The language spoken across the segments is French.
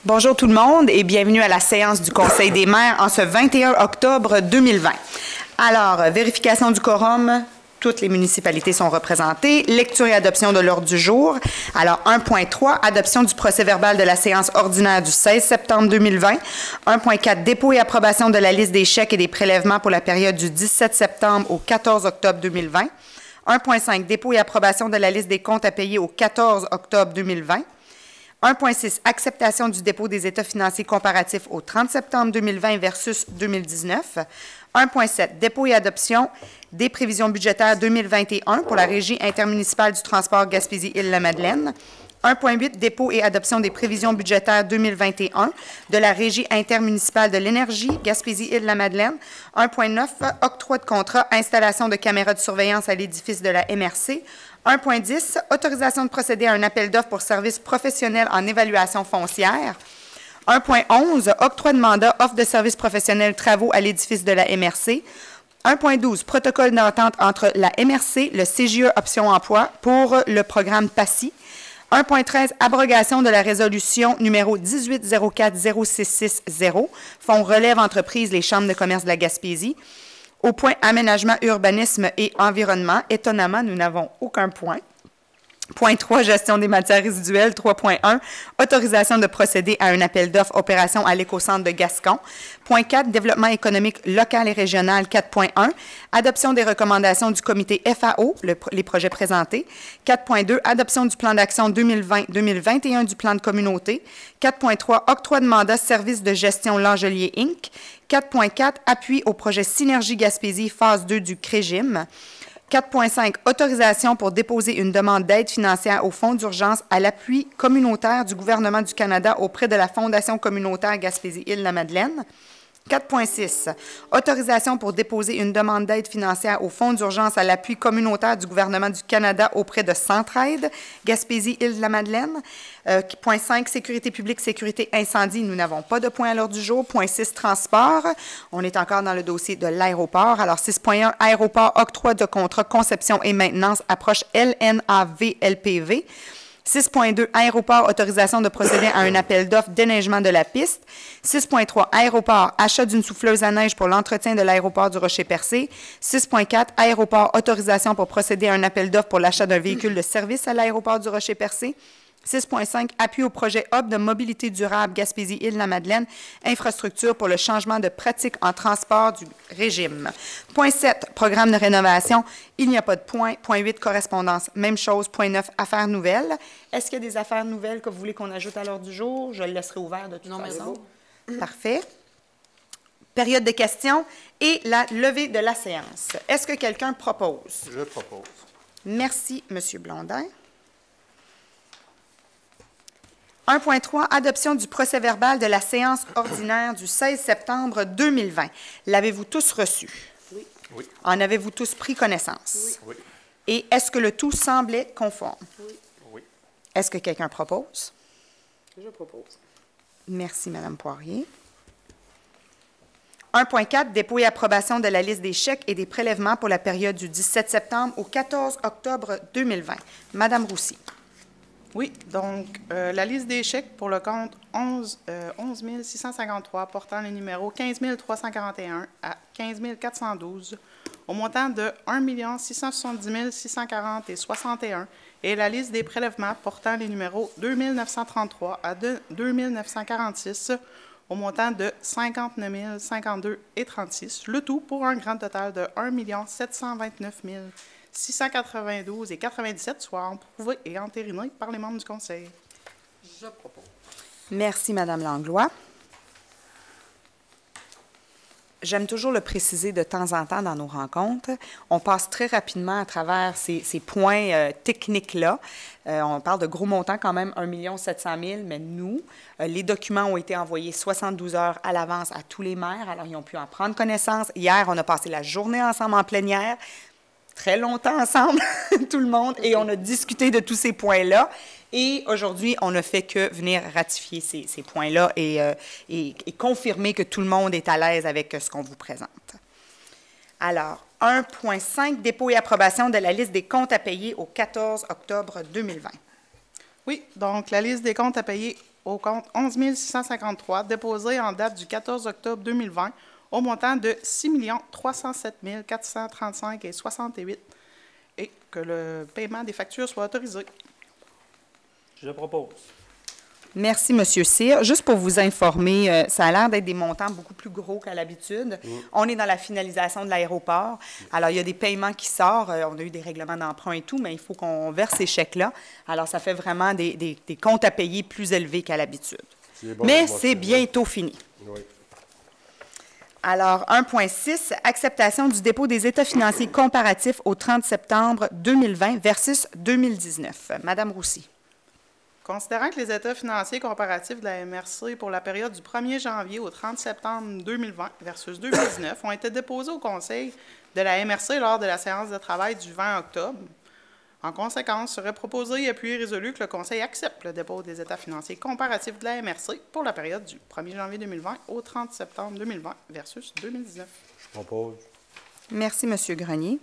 Bonjour tout le monde et bienvenue à la séance du Conseil des maires en ce 21 octobre 2020. Alors, vérification du quorum, toutes les municipalités sont représentées. Lecture et adoption de l'ordre du jour. Alors, 1.3, adoption du procès-verbal de la séance ordinaire du 16 septembre 2020. 1.4, dépôt et approbation de la liste des chèques et des prélèvements pour la période du 17 septembre au 14 octobre 2020. 1.5, dépôt et approbation de la liste des comptes à payer au 14 octobre 2020. 1.6, acceptation du dépôt des états financiers comparatifs au 30 septembre 2020 versus 2019. 1.7, dépôt et adoption des prévisions budgétaires 2021 pour la Régie intermunicipale du transport Gaspésie-Île-la-Madeleine. 1.8, dépôt et adoption des prévisions budgétaires 2021 de la Régie intermunicipale de l'énergie Gaspésie-Île-la-Madeleine. 1.9, octroi de contrat, installation de caméras de surveillance à l'édifice de la MRC. 1.10, autorisation de procéder à un appel d'offres pour services professionnels en évaluation foncière. 1.11, octroi de mandat, offre de services professionnels, travaux à l'édifice de la MRC. 1.12, protocole d'entente entre la MRC, le CGE Option Emploi pour le programme PACI. 1.13, abrogation de la résolution numéro 18040660, Fonds relève entreprise les chambres de commerce de la Gaspésie. Au point aménagement, urbanisme et environnement, étonnamment, nous n'avons aucun point. Point 3, gestion des matières résiduelles. 3.1, autorisation de procéder à un appel d'offres opération à l'écocentre de Gascon. Point 4, développement économique local et régional. 4.1, adoption des recommandations du comité FAO, les projets présentés. 4.2, adoption du plan d'action 2020-2021 du plan de communauté. 4.3, octroi de mandat service de gestion L'Angelier Inc. 4.4, appui au projet Synergie Gaspésie, phase 2 du CREGIM. 4.5, autorisation pour déposer une demande d'aide financière au Fonds d'urgence à l'appui communautaire du gouvernement du Canada auprès de la Fondation communautaire Gaspésie-Île-la-Madeleine. 4.6, autorisation pour déposer une demande d'aide financière au Fonds d'urgence à l'appui communautaire du gouvernement du Canada auprès de Centraide, Gaspésie-Île-de-la-Madeleine. Point 5, sécurité publique, sécurité incendie, nous n'avons pas de point à l'ordre du jour. Point 6, transport, on est encore dans le dossier de l'aéroport. Alors 6.1, aéroport, octroi de contrat, conception et maintenance, approche LNAV-LPV. 6.2, aéroport, autorisation de procéder à un appel d'offres déneigement de la piste. 6.3, aéroport, achat d'une souffleuse à neige pour l'entretien de l'aéroport du Rocher-Percé. 6.4, aéroport, autorisation pour procéder à un appel d'offres pour l'achat d'un véhicule de service à l'aéroport du Rocher-Percé. 6.5, appui au projet Hub de mobilité durable Gaspésie-Île-la-Madeleine, infrastructure pour le changement de pratique en transport du régime. Point 7, programme de rénovation, il n'y a pas de point. Point 8, correspondance, même chose. Point 9, affaires nouvelles. Est-ce qu'il y a des affaires nouvelles que vous voulez qu'on ajoute à l'ordre du jour? Je le laisserai ouvert de toute façon. Parfait. Période de questions et la levée de la séance. Est-ce que quelqu'un propose? Je propose. Merci, M. Blondin. 1.3, adoption du procès-verbal de la séance ordinaire du 16 septembre 2020. L'avez-vous tous reçu? Oui. Oui. En avez-vous tous pris connaissance? Oui. Et est-ce que le tout semblait conforme? Oui. Oui. Est-ce que quelqu'un propose? Je propose. Merci, Mme Poirier. 1.4, dépôt et approbation de la liste des chèques et des prélèvements pour la période du 17 septembre au 14 octobre 2020. Madame Roussy. Oui, donc la liste des chèques pour le compte 11 653 portant les numéros 15 341 à 15 412 au montant de 1 670 640 et 61 et la liste des prélèvements portant les numéros 2 933 à 2 946 au montant de 59 052 et 36, le tout pour un grand total de 1 729 692 et 97, soit approuvés et entérinés par les membres du Conseil. Je propose. Merci, Mme Langlois. J'aime toujours le préciser de temps en temps dans nos rencontres. On passe très rapidement à travers ces points techniques-là. On parle de gros montants quand même, 1 700 000, mais nous, les documents ont été envoyés 72 heures à l'avance à tous les maires, alors ils ont pu en prendre connaissance. Hier, on a passé la journée ensemble en plénière, très longtemps ensemble, tout le monde, et on a discuté de tous ces points-là. Et aujourd'hui, on ne fait que venir ratifier ces points-là et confirmer que tout le monde est à l'aise avec ce qu'on vous présente. Alors, 1.5, dépôt et approbation de la liste des comptes à payer au 14 octobre 2020. Oui, donc la liste des comptes à payer au compte 11 653, déposé en date du 14 octobre 2020, au montant de 6 307 435,68 et que le paiement des factures soit autorisé. Je propose. Merci, M. Cyr. Juste pour vous informer, ça a l'air d'être des montants beaucoup plus gros qu'à l'habitude. On est dans la finalisation de l'aéroport. Alors, il y a des paiements qui sortent. On a eu des règlements d'emprunt et tout, mais il faut qu'on verse ces chèques-là. Alors, ça fait vraiment des comptes à payer plus élevés qu'à l'habitude. Bon, mais c'est bientôt fini. Oui. Alors, 1.6, acceptation du dépôt des états financiers comparatifs au 30 septembre 2020 versus 2019. Madame Roussy. Considérant que les états financiers comparatifs de la MRC pour la période du 1er janvier au 30 septembre 2020 versus 2019 ont été déposés au Conseil de la MRC lors de la séance de travail du 20 octobre, en conséquence, serait proposé et appuyé résolu que le Conseil accepte le dépôt des états financiers comparatifs de la MRC pour la période du 1er janvier 2020 au 30 septembre 2020 versus 2019. Je propose. Merci, M. Grenier.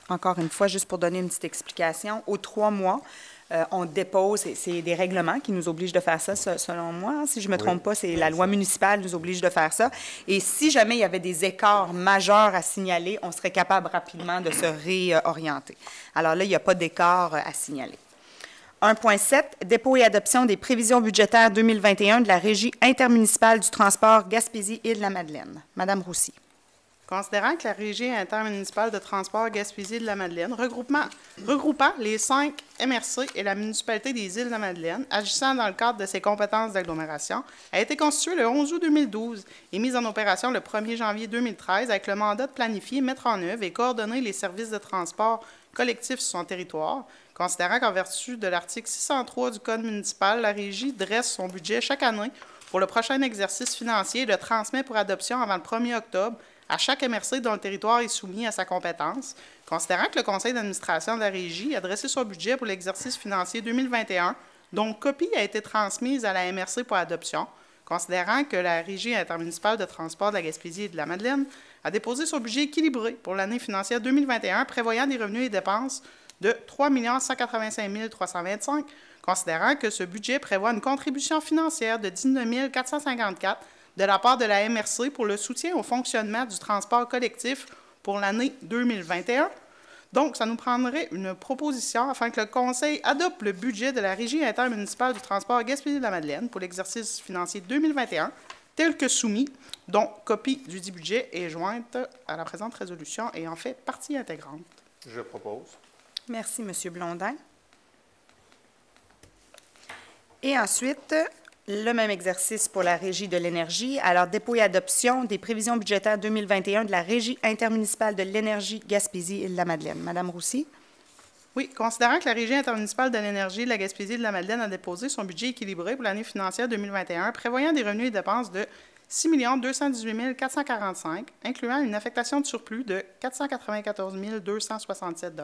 Encore une fois, juste pour donner une petite explication, aux 3 mois, on dépose, c'est des règlements qui nous obligent de faire ça, selon moi. Si je ne me trompe pas, c'est la loi municipale qui nous oblige de faire ça. Et si jamais il y avait des écarts majeurs à signaler, on serait capable rapidement de se réorienter. Alors là, il n'y a pas d'écart à signaler. 1.7, dépôt et adoption des prévisions budgétaires 2021 de la Régie intermunicipale du transport Gaspésie-Îles-de-la-Madeleine. Madame Roussy. Considérant que la Régie intermunicipale de transport Gaspésie-de-la-Madeleine, regroupant les 5 MRC et la municipalité des Îles-de-la-Madeleine, agissant dans le cadre de ses compétences d'agglomération, a été constituée le 11 août 2012 et mise en opération le 1er janvier 2013 avec le mandat de planifier, mettre en œuvre et coordonner les services de transport collectif sur son territoire, considérant qu'en vertu de l'article 603 du Code municipal, la Régie dresse son budget chaque année pour le prochain exercice financier et le transmet pour adoption avant le 1er octobre à chaque MRC dont le territoire est soumis à sa compétence, considérant que le conseil d'administration de la Régie a dressé son budget pour l'exercice financier 2021, dont copie a été transmise à la MRC pour adoption, considérant que la Régie intermunicipale de transport de la Gaspésie et de la Madeleine a déposé son budget équilibré pour l'année financière 2021, prévoyant des revenus et dépenses de 3 185 325, considérant que ce budget prévoit une contribution financière de 19 454 de la part de la MRC pour le soutien au fonctionnement du transport collectif pour l'année 2021. Donc, ça nous prendrait une proposition afin que le Conseil adopte le budget de la Régie intermunicipale du transport Gaspésie-de-la-Madeleine pour l'exercice financier 2021, tel que soumis, dont copie du dit budget est jointe à la présente résolution et en fait partie intégrante. Je propose. Merci, M. Blondin. Et ensuite, le même exercice pour la Régie de l'énergie. Alors, dépôt et adoption des prévisions budgétaires 2021 de la Régie intermunicipale de l'énergie Gaspésie-Îles-de-la-Madeleine. Madame Roussy. Oui, considérant que la Régie intermunicipale de l'énergie de la Gaspésie et de la Madeleine a déposé son budget équilibré pour l'année financière 2021, prévoyant des revenus et dépenses de 6 218 445, incluant une affectation de surplus de 494 267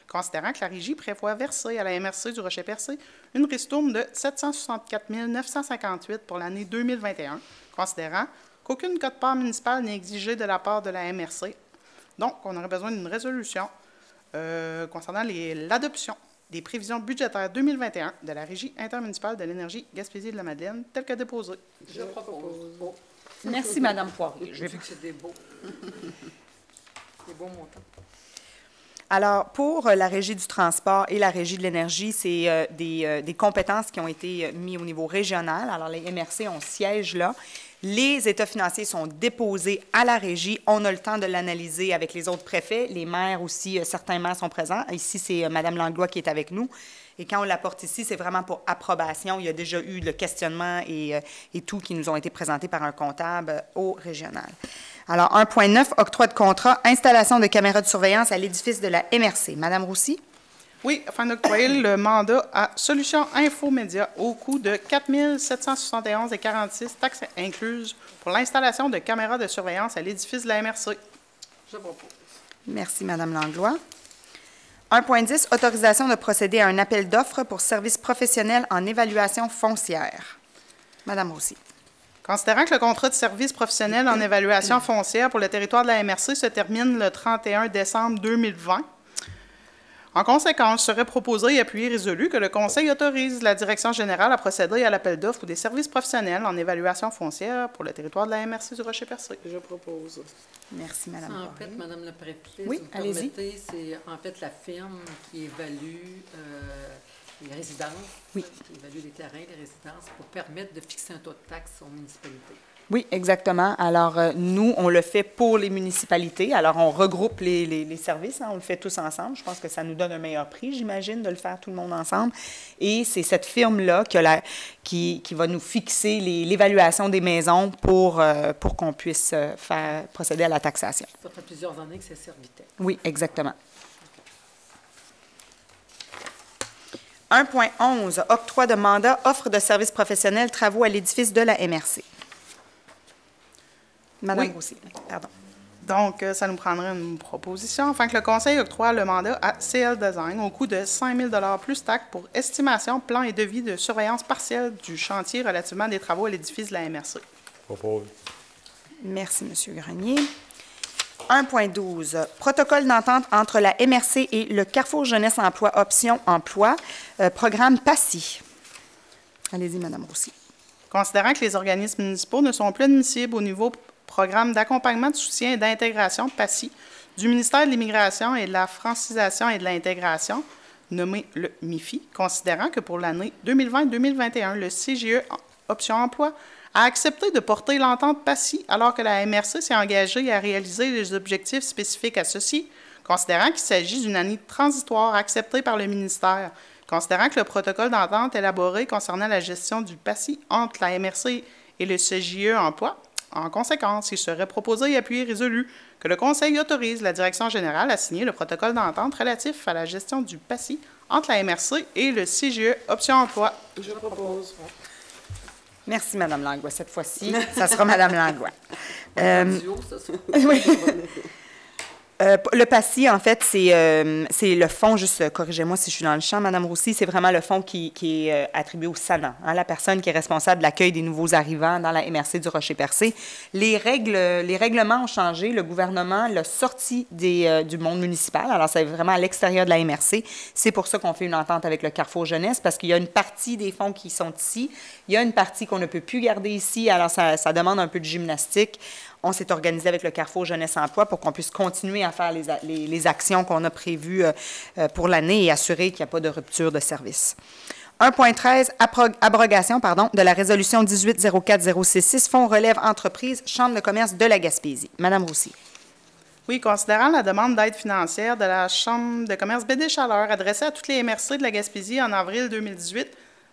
considérant que la Régie prévoit verser à la MRC du Rocher-Percé une ristourne de 764 958 pour l'année 2021, considérant qu'aucune quote-part municipale n'est exigée de la part de la MRC. Donc, on aurait besoin d'une résolution concernant l'adoption des prévisions budgétaires 2021 de la Régie intermunicipale de l'énergie Gaspésie de la Madeleine, telle que déposée. Je propose. Oh. Merci, Madame Poirier. Je vu que c'est des beaux. Des beaux montants. Alors, pour la Régie du transport et la Régie de l'énergie, c'est des compétences qui ont été mises au niveau régional. Alors, les MRC ont siège là. Les états financiers sont déposés à la Régie. On a le temps de l'analyser avec les autres préfets. Les maires aussi, certains maires sont présents. Ici, c'est Mme Langlois qui est avec nous. Et quand on l'apporte ici, c'est vraiment pour approbation. Il y a déjà eu le questionnement et tout qui nous ont été présentés par un comptable au régional. Alors, 1.9, octroi de contrat, installation de caméras de surveillance à l'édifice de la MRC. Madame Roussy. Oui, afin d'octroyer le mandat à Solutions Infomédia au coût de 4 771,46 taxes incluses pour l'installation de caméras de surveillance à l'édifice de la MRC. Je propose. Merci, Mme Langlois. 1.10, autorisation de procéder à un appel d'offres pour services professionnels en évaluation foncière. Madame Roussy. Considérant que le contrat de service professionnel en évaluation foncière pour le territoire de la MRC se termine le 31 décembre 2020, En conséquence, il serait proposé et appuyé résolu que le Conseil autorise la Direction générale à procéder à l'appel d'offres pour des services professionnels en évaluation foncière pour le territoire de la MRC du Rocher-Percé. Je propose. Merci, Mme En Poirier. fait, Madame la préfète, Oui, si vous allez-y. permettez, c'est en fait la firme qui évalue les résidences, Oui. qui évalue les terrains, les résidences, pour permettre de fixer un taux de taxe aux municipalités. Oui, exactement. Alors, nous, on le fait pour les municipalités. Alors, on regroupe les services, hein, on le fait tous ensemble. Je pense que ça nous donne un meilleur prix, j'imagine, de le faire tout le monde ensemble. Et c'est cette firme-là qui va nous fixer l'évaluation des maisons pour qu'on puisse procéder à la taxation. Ça fait plusieurs années que c'est Servitec. Oui, exactement. 1.11, octroi de mandat, offre de services professionnels, travaux à l'édifice de la MRC. Madame Oui. Roussy, pardon. Donc, ça nous prendrait une proposition afin que le Conseil octroie le mandat à CL Design au coût de 5 000 plus taxes pour estimation, plan et devis de surveillance partielle du chantier relativement des travaux à l'édifice de la MRC. Propose. Merci, M. Grenier. 1.12, protocole d'entente entre la MRC et le Carrefour Jeunesse Emploi Option Emploi, programme PACI. Allez-y, Mme Roussy. Considérant que les organismes municipaux ne sont plus admissibles au niveau programme d'accompagnement, de soutien et d'intégration PACI du ministère de l'Immigration et de la Francisation et de l'Intégration, nommé le MIFI, considérant que pour l'année 2020-2021, le CGE Option Emploi a accepté de porter l'entente PACI alors que la MRC s'est engagée à réaliser les objectifs spécifiques associés, considérant qu'il s'agit d'une année transitoire acceptée par le ministère, considérant que le protocole d'entente élaboré concernant la gestion du PACI entre la MRC et le CJE Emploi. En conséquence, il serait proposé et appuyé résolu que le Conseil autorise la Direction générale à signer le protocole d'entente relatif à la gestion du PACI entre la MRC et le CJE Option Emploi. Je propose. Merci, Mme Langlois. Cette fois-ci, ça sera Mme Langlois. Duo, ça, Oui. Le PACI, en fait, c'est le fonds, juste corrigez-moi si je suis dans le champ, Mme Roussy, c'est vraiment le fonds qui est attribué au SANA, hein, la personne qui est responsable de l'accueil des nouveaux arrivants dans la MRC du Rocher-Percé. Les règlements ont changé. Le gouvernement l'a sorti du monde municipal. Alors, c'est vraiment à l'extérieur de la MRC. C'est pour ça qu'on fait une entente avec le Carrefour Jeunesse, parce qu'il y a une partie des fonds qui sont ici. Il y a une partie qu'on ne peut plus garder ici. Alors, ça demande un peu de gymnastique. On s'est organisé avec le Carrefour Jeunesse Emploi pour qu'on puisse continuer à faire les actions qu'on a prévues pour l'année et assurer qu'il n'y a pas de rupture de service. 1.13, abrogation de la résolution 1804-066, Fonds relève entreprise, Chambre de commerce de la Gaspésie. Madame Roussy. Oui, considérant la demande d'aide financière de la Chambre de commerce Baie-des-Chaleurs adressée à toutes les MRC de la Gaspésie en avril 2018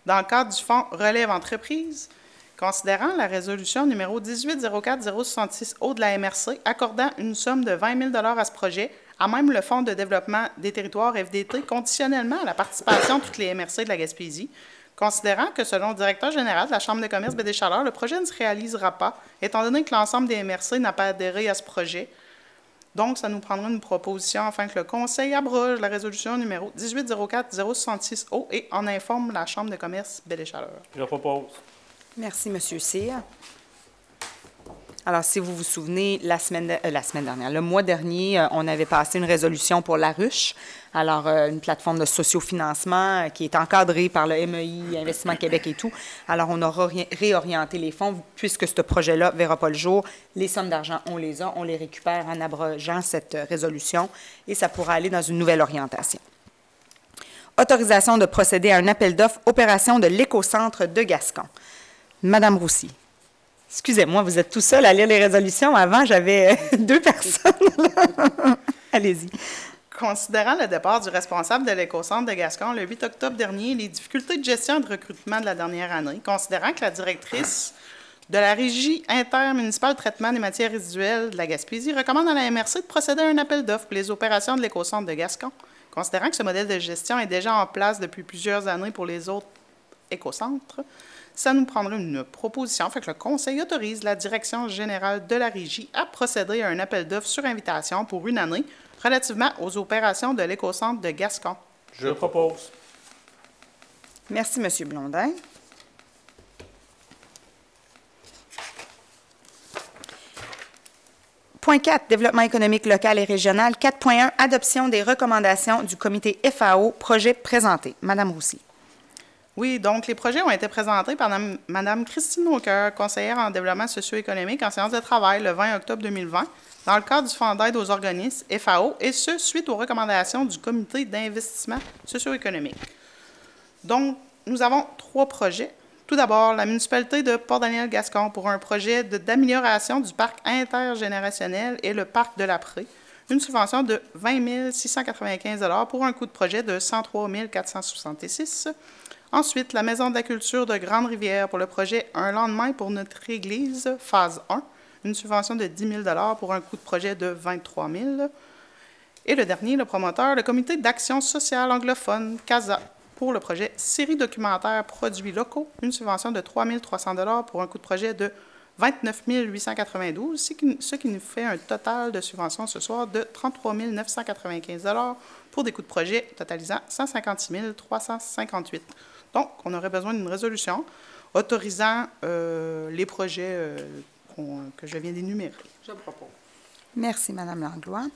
dans le cadre du Fonds relève entreprise, considérant la résolution numéro 1804-066O de la MRC accordant une somme de 20 000 à ce projet, à même le Fonds de développement des territoires FDT, conditionnellement à la participation de toutes les MRC de la Gaspésie, considérant que, selon le directeur général de la Chambre de commerce Baie-des-Chaleurs, le projet ne se réalisera pas, étant donné que l'ensemble des MRC n'a pas adhéré à ce projet. Donc, ça nous prendra une proposition afin que le Conseil abroge la résolution numéro 1804-066O et en informe la Chambre de commerce Baie-des-Chaleurs. Je propose. Merci, M. Cyr. Alors, si vous vous souvenez, la semaine dernière, le mois dernier, on avait passé une résolution pour la ruche. Alors, une plateforme de sociofinancement qui est encadrée par le MEI, Investissement Québec et tout. Alors, on aura réorienté les fonds puisque ce projet-là ne verra pas le jour. Les sommes d'argent, on les a, on les récupère en abrogeant cette résolution et ça pourra aller dans une nouvelle orientation. Autorisation de procéder à un appel d'offres, opération de l'écocentre de Gascon. Madame Roussy. Excusez-moi, vous êtes tout seul à lire les résolutions. Avant, j'avais 2 personnes. Allez-y. Considérant le départ du responsable de l'écocentre de Gascon le 8 octobre dernier et les difficultés de gestion et de recrutement de la dernière année, considérant que la directrice de la Régie intermunicipale de traitement des matières résiduelles de la Gaspésie recommande à la MRC de procéder à un appel d'offres pour les opérations de l'écocentre de Gascon, considérant que ce modèle de gestion est déjà en place depuis plusieurs années pour les autres écocentres, ça nous prendrait une proposition afin que le Conseil autorise la Direction générale de la Régie à procéder à un appel d'offres sur invitation pour une année relativement aux opérations de l'écocentre de Gascon. Je propose. Merci, M. Blondin. Point 4, développement économique local et régional. 4.1, adoption des recommandations du comité FAO, projet présenté. Madame Roussy. Oui, donc les projets ont été présentés par Mme Christine Aucoeur, conseillère en développement socio-économique en séance de travail le 20 octobre 2020, dans le cadre du Fonds d'aide aux organismes FAO, et ce, suite aux recommandations du comité d'investissement socio-économique. Donc, nous avons 3 projets. Tout d'abord, la municipalité de Port-Daniel-Gascon pour un projet d'amélioration du parc intergénérationnel et le parc de l'Après, une subvention de 20 695 $ pour un coût de projet de 103 466 $. Ensuite, la Maison de la culture de Grande-Rivière pour le projet Un lendemain pour notre église, phase 1, une subvention de 10 000 $ pour un coût de projet de 23 000 $. Et le dernier, le promoteur, le comité d'action sociale anglophone, CASA, pour le projet Série documentaire produits locaux, une subvention de 3 300 $ pour un coût de projet de 29 892 $, ce qui nous fait un total de subventions ce soir de 33 995 $ pour des coûts de projet totalisant 156 358 $. Donc, on aurait besoin d'une résolution autorisant les projets que je viens d'énumérer. Je propose. Merci, Mme Langlois.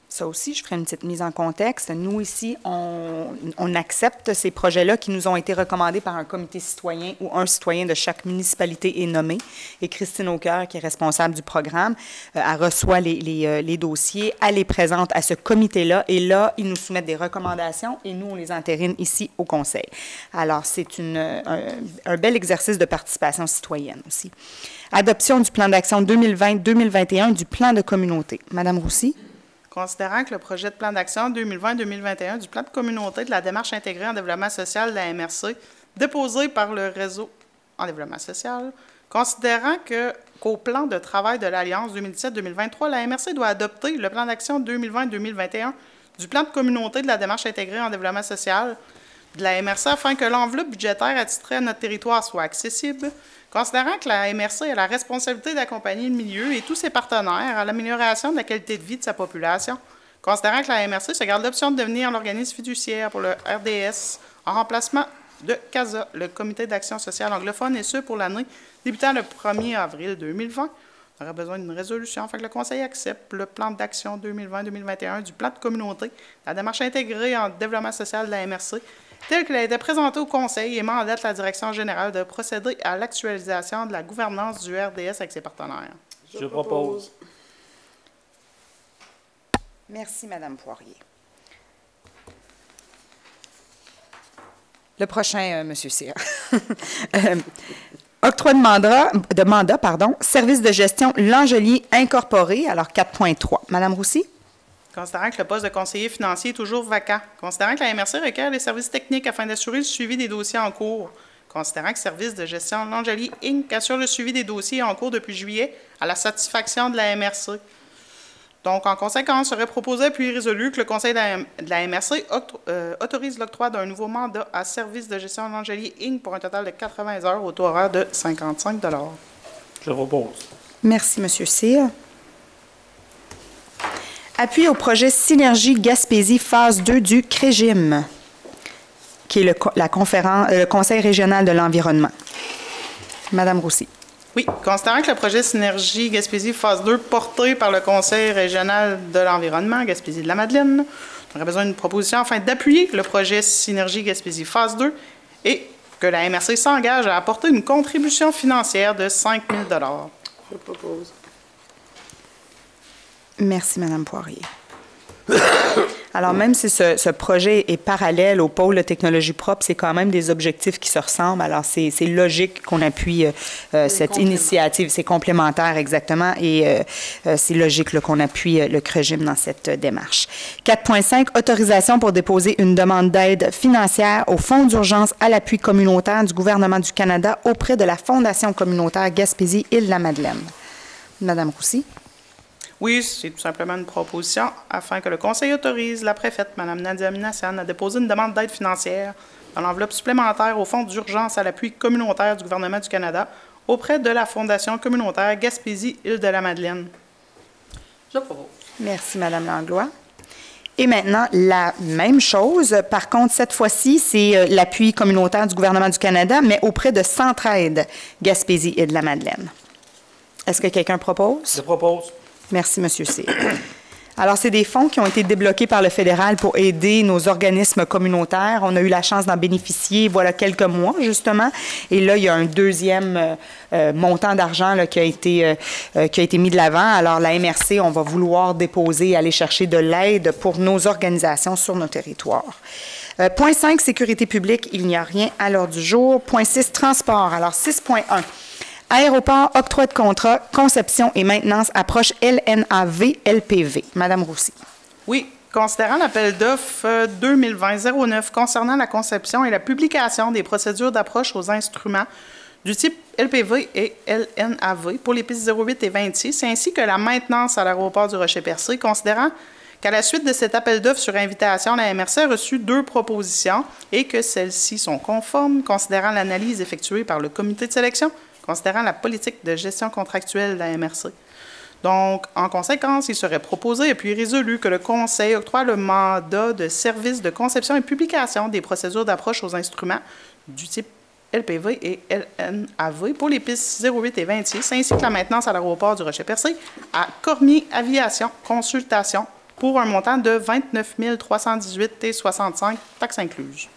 Ça aussi, je ferai une petite mise en contexte. Nous, ici, on accepte ces projets-là qui nous ont été recommandés par un comité citoyen ou un citoyen de chaque municipalité est nommé. Et Christine Aucoeur, qui est responsable du programme, elle reçoit les dossiers, elle les présente à ce comité-là. Et là, ils nous soumettent des recommandations et nous, on les entérine ici au Conseil. Alors, c'est un bel exercice de participation citoyenne aussi. Adoption du plan d'action 2020-2021 du plan de communauté. Madame Roussy. Considérant que le projet de plan d'action 2020-2021 du plan de communauté de la démarche intégrée en développement social de la MRC, déposé par le réseau en développement social, considérant qu'au plan de travail de l'Alliance 2017-2023, la MRC doit adopter le plan d'action 2020-2021 du plan de communauté de la démarche intégrée en développement social de la MRC afin que l'enveloppe budgétaire attitrée à notre territoire soit accessible, considérant que la MRC a la responsabilité d'accompagner le milieu et tous ses partenaires à l'amélioration de la qualité de vie de sa population, considérant que la MRC se garde l'option de devenir l'organisme fiduciaire pour le RDS en remplacement de CASA, le Comité d'action sociale anglophone, et ce pour l'année débutant le 1er avril 2020. On aurait besoin d'une résolution afin que le Conseil accepte le plan d'action 2020-2021 du plan de communauté, la démarche intégrée en développement social de la MRC, tel qu'il a été présenté au Conseil et mandate la direction générale de procéder à l'actualisation de la gouvernance du RDS avec ses partenaires. Je propose. Merci, Mme Poirier. Le prochain, M. Cyr. Octroi de mandat, service de gestion L'Angelier Incorporé, alors 4.3. Mme Roussy. Considérant que le poste de conseiller financier est toujours vacant, considérant que la MRC requiert les services techniques afin d'assurer le suivi des dossiers en cours, considérant que le service de gestion L'Angelier Inc. assure le suivi des dossiers en cours depuis juillet à la satisfaction de la MRC. Donc, en conséquence, serait proposé puis résolu que le Conseil de la MRC autorise l'octroi d'un nouveau mandat à service de gestion L'Angelier Inc. pour un total de 80 heures au taux horaire de 55 $. Je propose. Merci, M. Cyr. Appui au projet Synergie Gaspésie, phase 2 du CREGIM, qui est le Conseil régional de l'environnement. Madame Roussy. Oui, considérant que le projet Synergie Gaspésie, phase 2, porté par le Conseil régional de l'environnement, Gaspésie de la Madeleine, on aurait besoin d'une proposition afin d'appuyer le projet Synergie Gaspésie, phase 2, et que la MRC s'engage à apporter une contribution financière de 5 000 $. Je propose. Merci, Mme Poirier. Alors, même si ce projet est parallèle au pôle de technologie propre, c'est quand même des objectifs qui se ressemblent. Alors, c'est logique qu'on appuie cette initiative. C'est complémentaire, exactement, et c'est logique qu'on appuie le CREGIM dans cette démarche. 4.5, autorisation pour déposer une demande d'aide financière au Fonds d'urgence à l'appui communautaire du gouvernement du Canada auprès de la Fondation communautaire Gaspésie-Île-de-la-Madeleine. Madame Roussy. Oui, c'est tout simplement une proposition afin que le Conseil autorise la préfète, Mme Nadia Minassian, à déposer une demande d'aide financière dans l'enveloppe supplémentaire au Fonds d'urgence à l'appui communautaire du gouvernement du Canada auprès de la Fondation communautaire Gaspésie-Île-de-la-Madeleine. Je propose. Merci, Mme Langlois. Et maintenant, la même chose. Par contre, cette fois-ci, c'est l'appui communautaire du gouvernement du Canada, mais auprès de Centraide Gaspésie-Île-de-la-Madeleine. Est-ce que quelqu'un propose? Je propose. Merci, M. Cyr. Alors, c'est des fonds qui ont été débloqués par le fédéral pour aider nos organismes communautaires. On a eu la chance d'en bénéficier voilà quelques mois, justement. Et là, il y a un deuxième montant d'argent là, qui a été mis de l'avant. Alors, la MRC, on va vouloir déposer, aller chercher de l'aide pour nos organisations sur nos territoires. Point 5, sécurité publique, il n'y a rien à l'ordre du jour. Point 6, transport. Alors, 6.1. Aéroport, octroi de contrat, conception et maintenance, approche LNAV-LPV. Madame Roussy. Oui, considérant l'appel d'offres 2020-09 concernant la conception et la publication des procédures d'approche aux instruments du type LPV et LNAV pour les pistes 08 et 26, ainsi que la maintenance à l'aéroport du Rocher-Percé, considérant qu'à la suite de cet appel d'offres sur invitation, la MRC a reçu 2 propositions et que celles-ci sont conformes, considérant l'analyse effectuée par le comité de sélection, considérant la politique de gestion contractuelle de la MRC. Donc, en conséquence, il serait proposé et puis résolu que le Conseil octroie le mandat de service de conception et publication des procédures d'approche aux instruments du type LPV et LNAV pour les pistes 08 et 26, ainsi que la maintenance à l'aéroport du Rocher-Percé à Cormier Aviation Consultation pour un montant de 29 318,65 taxes incluses.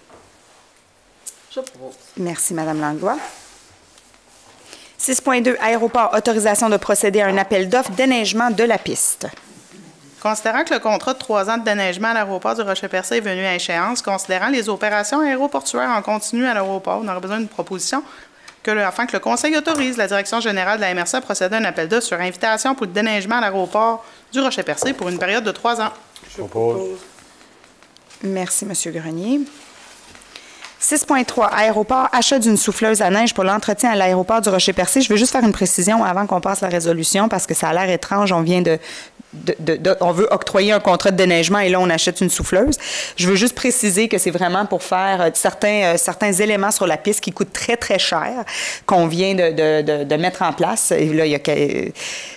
Je propose. Merci, Madame Langlois. 6.2, aéroport, autorisation de procéder à un appel d'offres déneigement de la piste. Considérant que le contrat de 3 ans de déneigement à l'aéroport du Rocher-Percé est venu à échéance, considérant les opérations aéroportuaires en continu à l'aéroport, on aurait besoin d'une proposition afin que le Conseil autorise la Direction générale de la MRC à procéder à un appel d'offres sur invitation pour le déneigement à l'aéroport du Rocher-Percé pour une période de 3 ans. Je propose. Merci, M. Grenier. 6.3, aéroport, achat d'une souffleuse à neige pour l'entretien à l'aéroport du Rocher-Percé. Je veux juste faire une précision avant qu'on passe la résolution parce que ça a l'air étrange. On vient on veut octroyer un contrat de déneigement et là, on achète une souffleuse. Je veux juste préciser que c'est vraiment pour faire certains éléments sur la piste qui coûtent très, très cher, qu'on vient de mettre en place. Et là,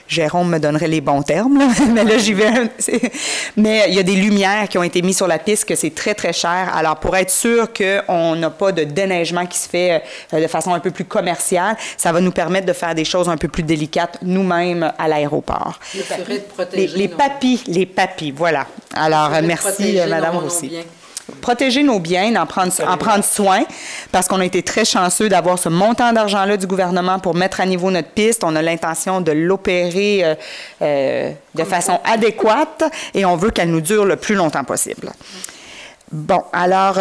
Jérôme me donnerait les bons termes, là. Mais là, j'y vais. Mais il y a des lumières qui ont été mises sur la piste que c'est très, très cher. Alors, pour être sûr qu'on n'a pas de déneigement qui se fait de façon un peu plus commerciale, ça va nous permettre de faire des choses un peu plus délicates nous-mêmes à l'aéroport. Les papis, voilà. Alors, merci, Madame Roussy. Protéger nos biens, en prendre soin, parce qu'on a été très chanceux d'avoir ce montant d'argent-là du gouvernement pour mettre à niveau notre piste. On a l'intention de l'opérer de façon adéquate et on veut qu'elle nous dure le plus longtemps possible. Bon, alors,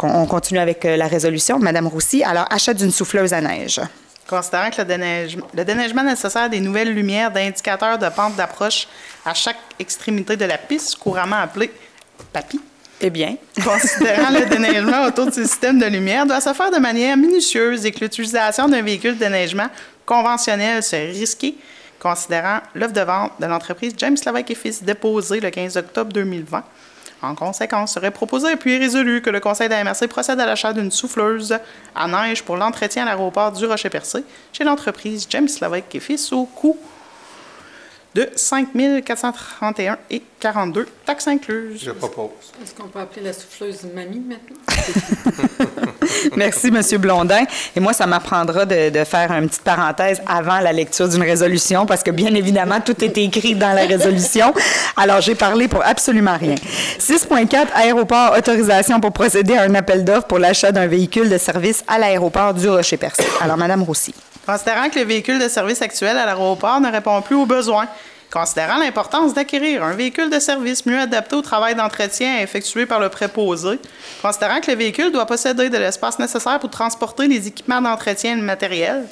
on continue avec la résolution. Madame Roussy, alors, achat d'une souffleuse à neige. Considérant que le déneigement nécessaire des nouvelles lumières d'indicateurs de pente d'approche à chaque extrémité de la piste, couramment appelé papy, eh bien. Considérant le déneigement autour de ces systèmes de lumière, doit se faire de manière minutieuse et que l'utilisation d'un véhicule de déneigement conventionnel serait risquée, considérant l'offre de vente de l'entreprise James Lévesque et Fils déposée le 15 octobre 2020. En conséquence, serait proposé puis résolu que le Conseil de la MRC procède à l'achat d'une souffleuse à neige pour l'entretien à l'aéroport du Rocher-Percé chez l'entreprise James Lévesque et Fils au coût de 5 431,42 taxes incluses. Je propose. Est-ce qu'on peut appeler la souffleuse mamie maintenant? Merci, M. Blondin. Et moi, ça m'apprendra de faire une petite parenthèse avant la lecture d'une résolution, parce que bien évidemment, tout est écrit dans la résolution. Alors, j'ai parlé pour absolument rien. 6.4, aéroport, autorisation pour procéder à un appel d'offres pour l'achat d'un véhicule de service à l'aéroport du Rocher-Percé. Alors, Mme Roussy. Considérant que le véhicule de service actuel à l'aéroport ne répond plus aux besoins, considérant l'importance d'acquérir un véhicule de service mieux adapté au travail d'entretien effectué par le préposé, considérant que le véhicule doit posséder de l'espace nécessaire pour transporter les équipements d'entretien et le matériel,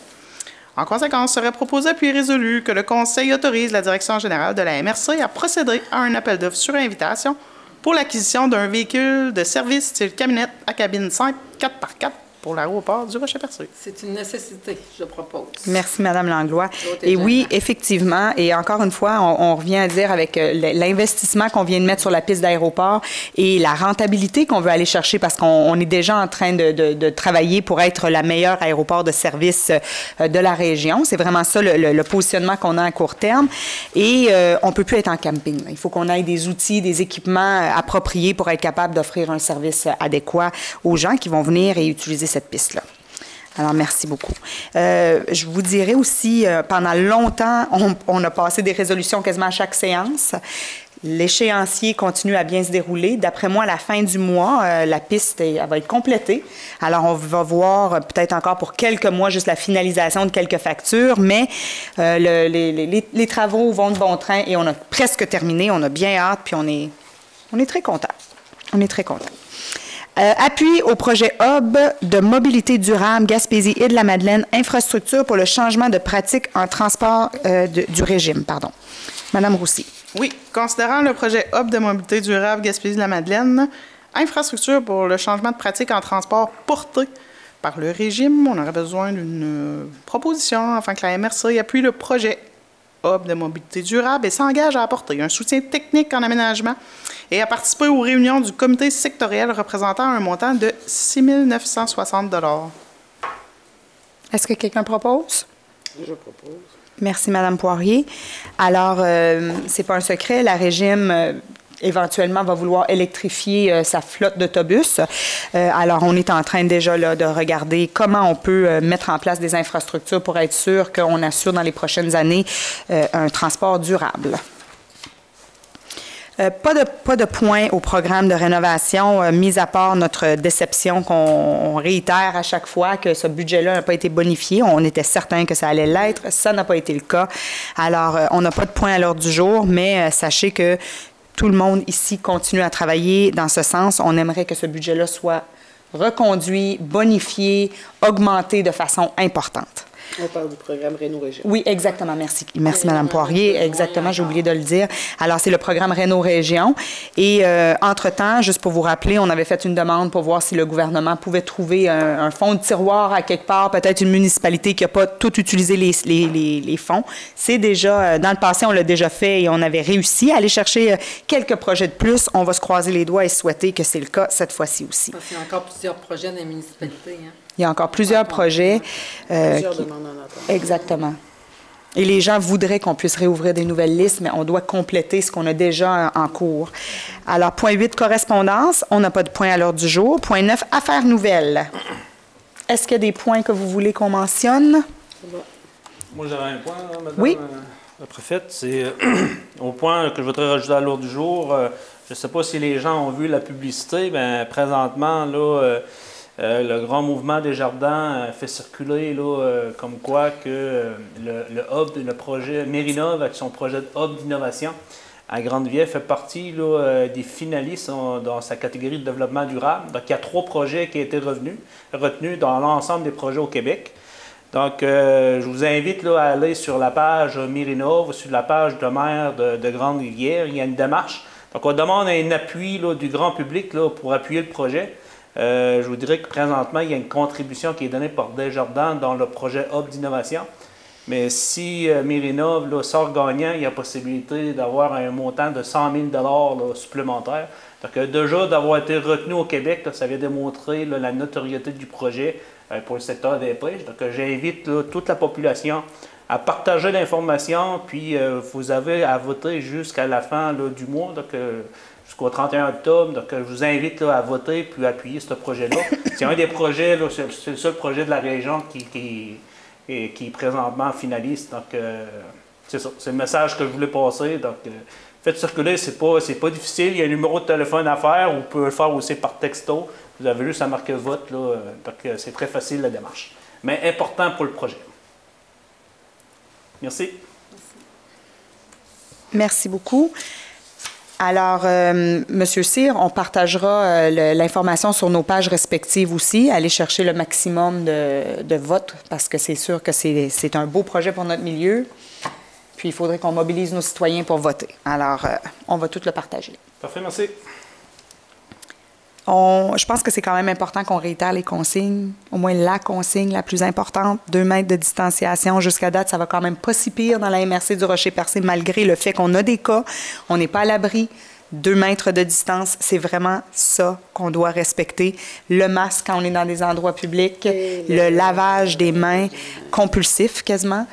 en conséquence, serait proposé puis résolu que le Conseil autorise la Direction générale de la MRC à procéder à un appel d'offres sur invitation pour l'acquisition d'un véhicule de service style camionnette à cabine 5 4x4 pour l'aéroport du Rocher-Percé. C'est une nécessité, je propose. Merci, Mme Langlois. Et oui, effectivement, et encore une fois, on revient à dire avec l'investissement qu'on vient de mettre sur la piste d'aéroport et la rentabilité qu'on veut aller chercher parce qu'on est déjà en train de travailler pour être la meilleure aéroport de service de la région. C'est vraiment ça le positionnement qu'on a à court terme. Et on ne peut plus être en camping. Il faut qu'on ait des outils, des équipements appropriés pour être capable d'offrir un service adéquat aux gens qui vont venir et utiliser cette piste-là. Alors, merci beaucoup. Je vous dirais aussi, pendant longtemps, on a passé des résolutions quasiment à chaque séance. L'échéancier continue à bien se dérouler. D'après moi, à la fin du mois, la piste elle va être complétée. Alors, on va voir peut-être encore pour quelques mois juste la finalisation de quelques factures, mais les travaux vont de bon train et on a presque terminé. On a bien hâte, puis on est très contents. On est très contents. Appui au projet Hub de mobilité durable Gaspésie-Îles-de-la-Madeleine, infrastructure pour le changement de pratique en transport du régime. Pardon. Madame Roussy. Oui, considérant le projet Hub de mobilité durable Gaspésie-de-la-Madeleine, infrastructure pour le changement de pratique en transport porté par le régime, on aurait besoin d'une proposition afin que la MRC appuie le projet Hub de mobilité durable et s'engage à apporter un soutien technique en aménagement et à participer aux réunions du comité sectoriel représentant un montant de 6 960 $. Est-ce que quelqu'un propose? Je propose. Merci, Madame Poirier. Alors, c'est pas un secret, la régime éventuellement va vouloir électrifier sa flotte d'autobus. Alors, on est en train déjà là, de regarder comment on peut mettre en place des infrastructures pour être sûr qu'on assure dans les prochaines années un transport durable. Pas de point au programme de rénovation, mis à part notre déception qu'on réitère à chaque fois que ce budget-là n'a pas été bonifié. On était certain que ça allait l'être. Ça n'a pas été le cas. Alors, on n'a pas de point à l'ordre du jour, mais sachez que tout le monde ici continue à travailler dans ce sens. On aimerait que ce budget-là soit reconduit, bonifié, augmenté de façon importante. On parle du programme Réno-Région. Oui, exactement. Merci. Merci, Mme Poirier. Exactement, j'ai oublié de le dire. Alors, c'est le programme Réno-Région. Et entre-temps, juste pour vous rappeler, on avait fait une demande pour voir si le gouvernement pouvait trouver un fonds de tiroir à quelque part, peut-être une municipalité qui n'a pas tout utilisé les fonds. C'est déjà, dans le passé, on l'a déjà fait et on avait réussi à aller chercher quelques projets de plus. On va se croiser les doigts et souhaiter que c'est le cas cette fois-ci aussi. Il y a encore plusieurs projets dans les municipalités. Hein? Il y a encore plusieurs projets. Plusieurs demandes en attente. Exactement. Et les gens voudraient qu'on puisse réouvrir des nouvelles listes, mais on doit compléter ce qu'on a déjà en cours. Alors, point 8, correspondance. On n'a pas de point à l'ordre du jour. Point 9, affaires nouvelles. Est-ce qu'il y a des points que vous voulez qu'on mentionne? Moi, j'aurais un point, hein, Madame Oui. La préfète. C'est au point que je voudrais rajouter à l'ordre du jour. Je ne sais pas si les gens ont vu la publicité, mais présentement, là... le grand mouvement des jardins fait circuler là, comme quoi que le projet Mérinov, avec son projet de hub d'innovation à Grande-Ville, fait partie là, des finalistes dans sa catégorie de développement durable. Donc, il y a 3 projets qui ont été retenus dans l'ensemble des projets au Québec. Donc, je vous invite là, à aller sur la page Mérinov, sur la page de maire de Grande-Rivière. Il y a une démarche. Donc, on demande un appui là, du grand public là, pour appuyer le projet. Je vous dirais que présentement, il y a une contribution qui est donnée par Desjardins dans le projet Hub d'innovation. Mais si Mérinov là, sort gagnant, il y a possibilité d'avoir un montant de 100 000 $ supplémentaires. Donc, déjà, d'avoir été retenu au Québec, là, ça vient démontrer là, la notoriété du projet pour le secteur des pêches. Donc, j'invite là, toute la population à partager l'information, puis vous avez à voter jusqu'à la fin là, du mois. Donc, jusqu'au 31 octobre. Donc, je vous invite là, à voter puis à appuyer ce projet-là. C'est un des projets, c'est le seul projet de la région qui est présentement finaliste. Donc, c'est ça. C'est le message que je voulais passer. Donc, faites circuler, c'est pas difficile. Il y a un numéro de téléphone à faire. Vous pouvez le faire aussi par texto. Vous avez juste à marquer vote. Là, donc, c'est très facile la démarche. Mais important pour le projet. Merci. Merci beaucoup. Alors, Monsieur Cyr, on partagera l'information sur nos pages respectives aussi. Allez chercher le maximum de votes parce que c'est sûr que c'est un beau projet pour notre milieu. Puis, il faudrait qu'on mobilise nos citoyens pour voter. Alors, on va tout le partager. Parfait, merci. Je pense que c'est quand même important qu'on réitère les consignes, au moins la consigne la plus importante, 2 mètres de distanciation. Jusqu'à date, ça va quand même pas si pire dans la MRC du Rocher-Percé, malgré le fait qu'on a des cas, on n'est pas à l'abri. 2 mètres de distance, c'est vraiment ça qu'on doit respecter. Le masque quand on est dans des endroits publics, le lavage des mains compulsif quasiment.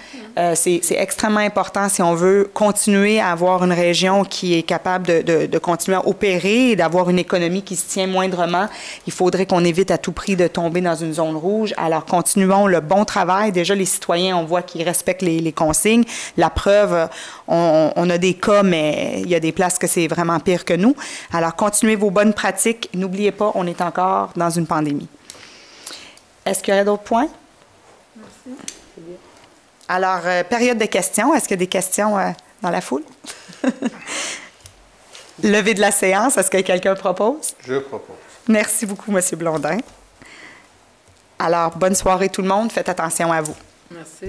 C'est extrêmement important si on veut continuer à avoir une région qui est capable de continuer à opérer et d'avoir une économie qui se tient moindrement. Il faudrait qu'on évite à tout prix de tomber dans une zone rouge. Alors, continuons le bon travail. Déjà, les citoyens, on voit qu'ils respectent les consignes. La preuve, on a des cas, mais il y a des places que c'est vraiment pire que nous. Alors, continuez vos bonnes pratiques. N'oubliez pas, on est encore dans une pandémie. Est-ce qu'il y aurait d'autres points? Merci. Alors, période de questions. Est-ce qu'il y a des questions dans la foule? Levée de la séance. Est-ce que quelqu'un propose? Je propose. Merci beaucoup, M. Blondin. Alors, bonne soirée tout le monde. Faites attention à vous. Merci.